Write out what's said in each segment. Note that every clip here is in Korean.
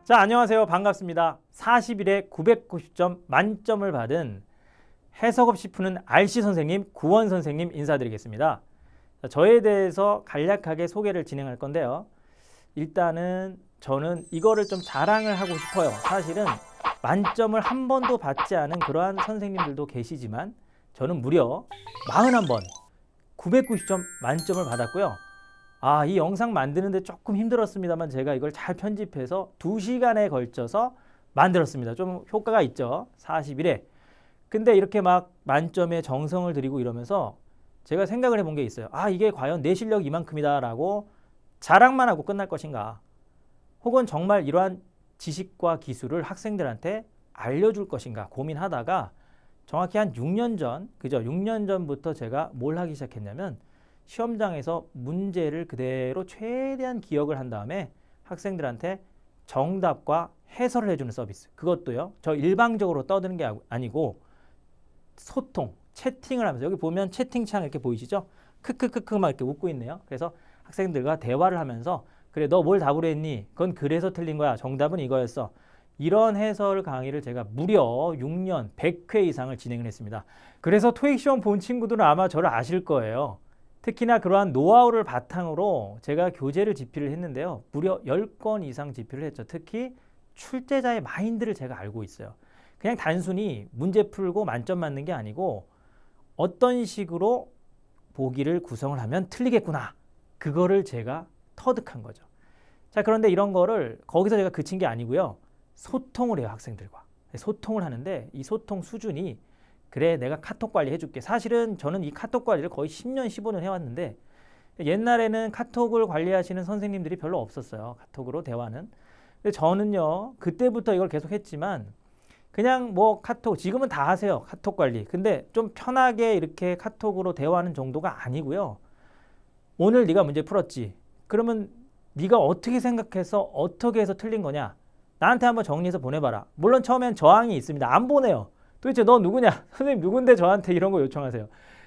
자, 안녕하세요. 반갑습니다. 40일에 990점 만점을 받은 해석 없이 푸는 RC 선생님, 구원 선생님 인사드리겠습니다. 자, 저에 대해서 간략하게 소개를 진행할 건데요. 일단은 저는 이거를 좀 자랑을 하고 싶어요. 사실은 만점을 한 번도 받지 않은 그러한 선생님들도 계시지만 저는 무려 41번 990점 만점을 받았고요. 이 영상 만드는데 조금 힘들었습니다만 제가 이걸 잘 편집해서 2시간에 걸쳐서 만들었습니다. 좀 효과가 있죠. 40일에. 근데 이렇게 막 만점에 정성을 들이고 이러면서 제가 생각을 해본 게 있어요. 이게 과연 내 실력 이만큼이다 라고 자랑만 하고 끝날 것인가. 혹은 정말 이러한 지식과 기술을 학생들한테 알려줄 것인가 고민하다가 정확히 한 6년 전, 6년 전부터 제가 뭘 하기 시작했냐면 시험장에서 문제를 그대로 최대한 기억을 한 다음에 학생들한테 정답과 해설을 해주는 서비스. 그것도요. 저 일방적으로 떠드는 게 아니고 소통, 채팅을 하면서 여기 보면 채팅창 이렇게 보이시죠? 크크크크 막 이렇게 웃고 있네요. 그래서 학생들과 대화를 하면서 그래 너 뭘 답으로 했니? 그건 그래서 틀린 거야. 정답은 이거였어. 이런 해설 강의를 제가 무려 6년 100회 이상을 진행을 했습니다. 그래서 토익 시험 본 친구들은 아마 저를 아실 거예요. 특히나 그러한 노하우를 바탕으로 제가 교재를 집필을 했는데요. 무려 10권 이상 집필을 했죠. 특히 출제자의 마인드를 제가 알고 있어요. 그냥 단순히 문제 풀고 만점 맞는 게 아니고 어떤 식으로 보기를 구성을 하면 틀리겠구나. 그거를 제가 터득한 거죠. 자, 그런데 이런 거를 거기서 제가 그친 게 아니고요. 소통을 해요, 학생들과. 소통을 하는데 이 소통 수준이 그래 내가 카톡 관리 해줄게. 사실은 저는 이 카톡 관리를 거의 10년, 15년 해왔는데 옛날에는 카톡을 관리하시는 선생님들이 별로 없었어요. 카톡으로 대화는. 근데 저는요. 그때부터 이걸 계속 했지만 그냥 뭐 카톡, 지금은 다 하세요. 카톡 관리. 근데 좀 편하게 이렇게 카톡으로 대화하는 정도가 아니고요. 오늘 네가 문제 풀었지. 그러면 네가 어떻게 생각해서 어떻게 해서 틀린 거냐. 나한테 한번 정리해서 보내봐라. 물론 처음엔 저항이 있습니다. 안 보내요. 도대체 너 누구냐? 선생님 누군데 저한테 이런 거 요청하세요.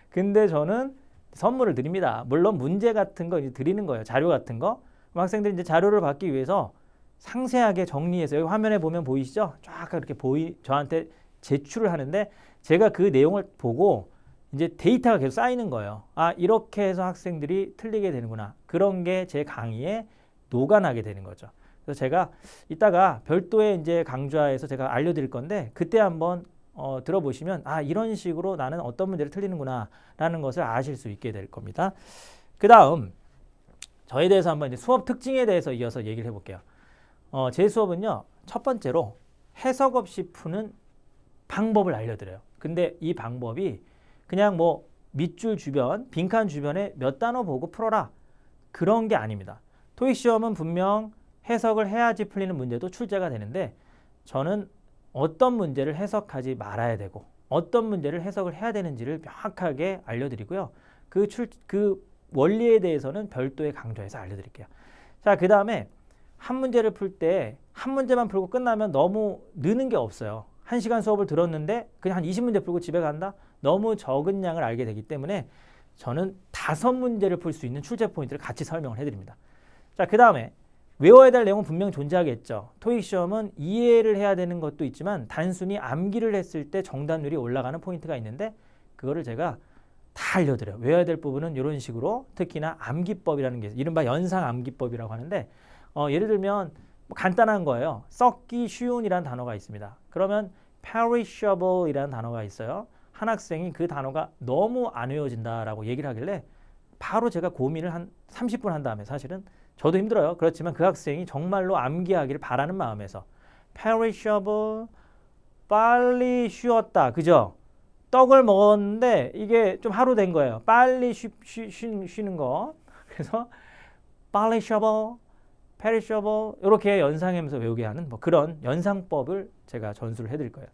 근데 저는 선물을 드립니다. 물론 문제 같은 거 이제 드리는 거예요. 자료 같은 거. 학생들이 이제 자료를 받기 위해서 상세하게 정리해서 여기 화면에 보면 보이시죠? 쫙 이렇게 저한테 제출을 하는데 제가 그 내용을 보고 이제 데이터가 계속 쌓이는 거예요. 이렇게 해서 학생들이 틀리게 되는구나. 그런 게 제 강의에 녹아나게 되는 거죠. 그래서 제가 이따가 별도의 이제 강좌에서 제가 알려드릴 건데 그때 한번 들어보시면 이런 식으로 나는 어떤 문제를 틀리는구나 라는 것을 아실 수 있게 될 겁니다. 그 다음 저에 대해서 한번 이제 수업 특징에 대해서 이어서 얘기를 해볼게요. 제 수업은요. 첫 번째로 해석 없이 푸는 방법을 알려드려요. 근데 이 방법이 그냥 뭐 밑줄 주변, 빈칸 주변에 몇 단어 보고 풀어라 그런 게 아닙니다. 토익 시험은 분명 해석을 해야지 풀리는 문제도 출제가 되는데 저는 어떤 문제를 해석하지 말아야 되고 어떤 문제를 해석을 해야 되는지를 명확하게 알려드리고요. 그 원리에 대해서는 별도의 강좌에서 알려드릴게요. 자, 그 다음에 한 문제를 풀 때 한 문제만 풀고 끝나면 너무 느는 게 없어요. 1시간 수업을 들었는데 그냥 한 20문제 풀고 집에 간다? 너무 적은 양을 알게 되기 때문에 저는 5문제를 풀 수 있는 출제 포인트를 같이 설명을 해드립니다. 자, 그 다음에 외워야 될 내용은 분명 존재하겠죠. 토익 시험은 이해를 해야 되는 것도 있지만 단순히 암기를 했을 때 정답률이 올라가는 포인트가 있는데 그거를 제가 다 알려드려요. 외워야 될 부분은 이런 식으로 특히나 암기법이라는 게 이른바 연상 암기법이라고 하는데 예를 들면 뭐 간단한 거예요. 썩기 쉬운이라는 단어가 있습니다. 그러면 perishable이라는 단어가 있어요. 한 학생이 그 단어가 너무 안 외워진다라고 얘기를 하길래 바로 제가 고민을 한 30분 한 다음에 사실은 저도 힘들어요. 그렇지만 그 학생이 정말로 암기하기를 바라는 마음에서 perishable, 빨리 쉬었다. 그죠? 떡을 먹었는데 이게 좀 하루 된 거예요. 빨리 쉬는 거. 그래서 perishable, perishable 이렇게 연상하면서 외우게 하는 뭐 그런 연상법을 제가 전수를 해드릴 거예요.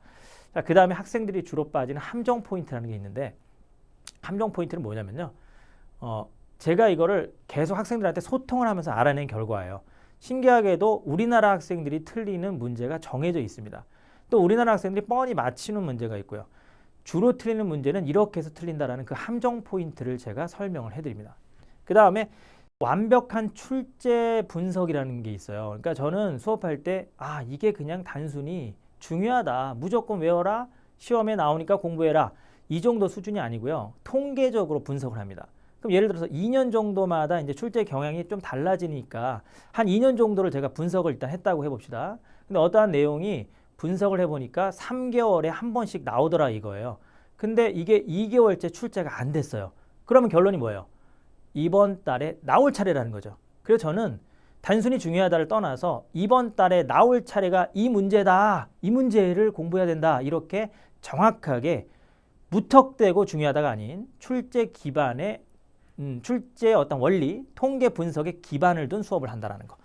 자, 그 다음에 학생들이 주로 빠지는 함정 포인트라는 게 있는데 함정 포인트는 뭐냐면요. 제가 이거를 계속 학생들한테 소통을 하면서 알아낸 결과예요. 신기하게도 우리나라 학생들이 틀리는 문제가 정해져 있습니다. 또 우리나라 학생들이 뻔히 맞히는 문제가 있고요. 주로 틀리는 문제는 이렇게 해서 틀린다라는 그 함정 포인트를 제가 설명을 해드립니다. 그 다음에 완벽한 출제 분석이라는 게 있어요. 그러니까 저는 수업할 때 이게 그냥 단순히 중요하다, 무조건 외워라, 시험에 나오니까 공부해라, 이 정도 수준이 아니고요. 통계적으로 분석을 합니다. 그럼 예를 들어서 2년 정도마다 이제 출제 경향이 좀 달라지니까 한 2년 정도를 제가 분석을 일단 했다고 해봅시다. 근데 어떠한 내용이 분석을 해보니까 3개월에 한 번씩 나오더라 이거예요. 근데 이게 2개월째 출제가 안 됐어요. 그러면 결론이 뭐예요? 이번 달에 나올 차례라는 거죠. 그래서 저는 단순히 중요하다를 떠나서 이번 달에 나올 차례가 이 문제다, 이 문제를 공부해야 된다, 이렇게 정확하게 무턱대고 중요하다가 아닌 출제 기반의 출제의 어떤 원리, 통계 분석에 기반을 둔 수업을 한다는 거.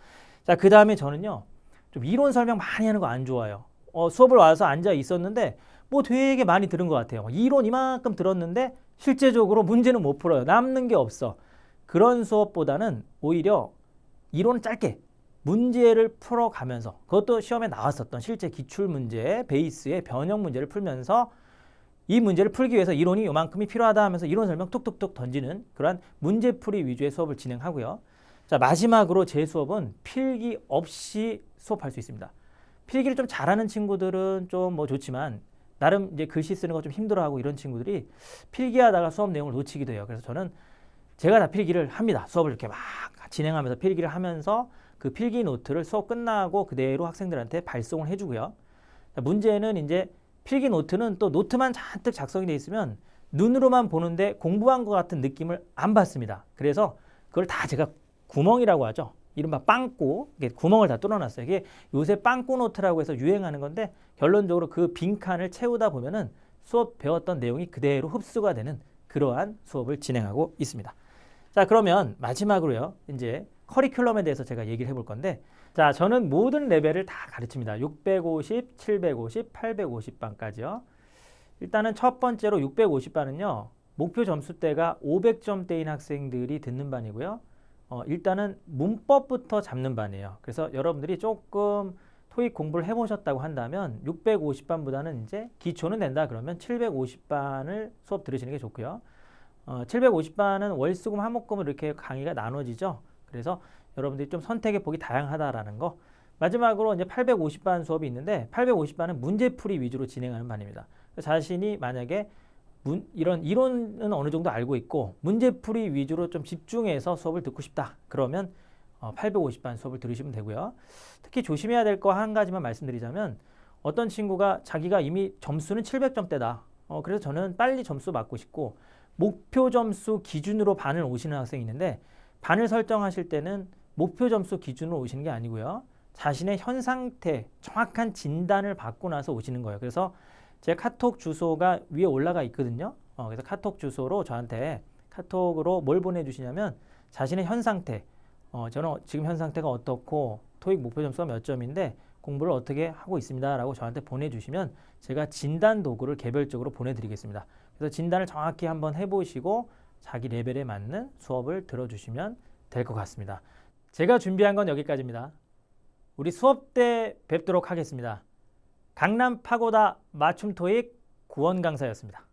자, 그 다음에 저는요, 좀 이론 설명 많이 하는 거 안 좋아요. 수업을 와서 앉아 있었는데 뭐 되게 많이 들은 것 같아요. 이론 이만큼 들었는데 실제적으로 문제는 못 풀어요. 남는 게 없어. 그런 수업보다는 오히려 이론 짧게 문제를 풀어가면서, 그것도 시험에 나왔었던 실제 기출문제 베이스의 변형 문제를 풀면서 이 문제를 풀기 위해서 이론이 요만큼이 필요하다 하면서 이론 설명 툭툭툭 던지는 그러한 문제풀이 위주의 수업을 진행하고요. 자, 마지막으로 제 수업은 필기 없이 수업할 수 있습니다. 필기를 좀 잘하는 친구들은 좀 뭐 좋지만 나름 이제 글씨 쓰는 거 좀 힘들어하고 이런 친구들이 필기하다가 수업 내용을 놓치기도 해요. 그래서 저는 제가 다 필기를 합니다. 수업을 이렇게 막 진행하면서 필기를 하면서 그 필기 노트를 수업 끝나고 그대로 학생들한테 발송을 해주고요. 문제는 이제 필기 노트는 또 노트만 잔뜩 작성이 돼 있으면 눈으로만 보는데 공부한 것 같은 느낌을 안 받습니다. 그래서 그걸 다 제가 구멍이라고 하죠. 이른바 빵꾸, 구멍을 다 뚫어놨어요. 이게 요새 빵꾸 노트라고 해서 유행하는 건데 결론적으로 그 빈칸을 채우다 보면은 수업 배웠던 내용이 그대로 흡수가 되는 그러한 수업을 진행하고 있습니다. 자, 그러면 마지막으로요, 이제 커리큘럼에 대해서 제가 얘기를 해볼 건데, 자, 저는 모든 레벨을 다 가르칩니다. 650, 750, 850반까지요. 일단은 첫 번째로 650반은요, 목표 점수대가 500점대인 학생들이 듣는 반이고요. 일단은 문법부터 잡는 반이에요. 그래서 여러분들이 조금 토익 공부를 해보셨다고 한다면 650반보다는 이제 기초는 된다 그러면 750반을 수업 들으시는 게 좋고요. 750반은 월수금, 화목금으로 이렇게 강의가 나눠지죠. 그래서 여러분들이 좀 선택의 폭이 다양하다라는 거. 마지막으로 이제 850반 수업이 있는데 850반은 문제풀이 위주로 진행하는 반입니다. 자신이 만약에 이런 이론은 어느 정도 알고 있고 문제풀이 위주로 좀 집중해서 수업을 듣고 싶다. 그러면 850반 수업을 들으시면 되고요. 특히 조심해야 될 거 한 가지만 말씀드리자면 어떤 친구가 자기가 이미 점수는 700점대다. 그래서 저는 빨리 점수 맞고 싶고 목표 점수 기준으로 반을 오시는 학생이 있는데 반을 설정하실 때는 목표 점수 기준으로 오시는 게 아니고요. 자신의 현 상태 정확한 진단을 받고 나서 오시는 거예요. 그래서 제 카톡 주소가 위에 올라가 있거든요. 그래서 카톡 주소로 저한테 카톡으로 뭘 보내주시냐면 자신의 현 상태, 저는 지금 현 상태가 어떻고 토익 목표 점수가 몇 점인데 공부를 어떻게 하고 있습니다 라고 저한테 보내주시면 제가 진단 도구를 개별적으로 보내드리겠습니다. 그래서 진단을 정확히 한번 해보시고 자기 레벨에 맞는 수업을 들어주시면 될 것 같습니다. 제가 준비한 건 여기까지입니다. 우리 수업 때 뵙도록 하겠습니다. 강남 파고다 맞춤 토익 구원 강사였습니다.